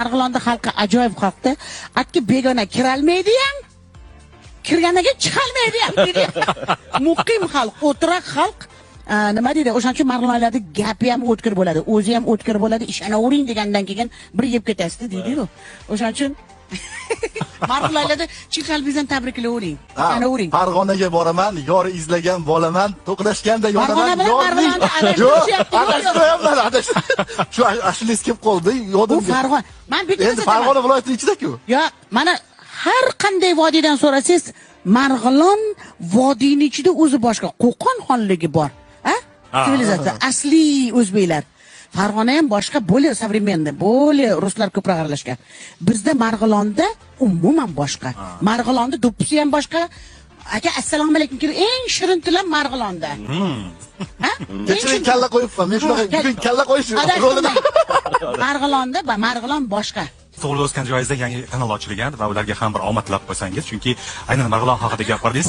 Marg'ilonda xalqi ajoyib xalqda. Atki begona kirolmaydi ham. Kirganiga chiqolmaydi ham deydi. Muqim xalq, o'tiraq xalq. Nima deydi? O'shaning uchun Marg'ilonlarda gapi ham o'tkir bo'ladi, o'zi ham o'tkir bo'ladi. Ishonavering degandan keyin bir yeb ketasiz deydi-ku. O'shaning uchun Marg'ilonlarda chin qalbingizdan tabriklayvering. Ishonavering. Farg'onaga boraman, yor izlagan bolaman, to'qnashganda yonaman, yorning. Shu ashulasi kelib qoldi, yodimga. Bu Farg'ona. Men bitta Endi Farg'ona viloyatining ichida-ku. Yo, mana har qanday vodiydan so'rasangiz, Marg'ilon vodiyning ichida o'zi boshqa Qo'qon xonligi bor. Sivilizatsiya, asli o'zbeklar. Farg'ona ham boshqa, bo'lib современный, bo'lib ruslar ko'proq aralashgan. Bizda Marg'ilonda umuman boshqa. Marg'ilonda do'ppisi ham boshqa. Aka, assalomu alaykum. Eng shirin tilim Marg'ilonda. Kechiring, kalla qo'yibman. Men shunaqa bugun kalla qo'yish rolida. Marg'ilonda va Marg'ilon boshqa. To'g'ri o'sgan joyingizda yangi kanal ochilgan va ularga ham bir omad tilab qo'ysangiz, chunki aynan Marg'ilon haqida gapirdingiz.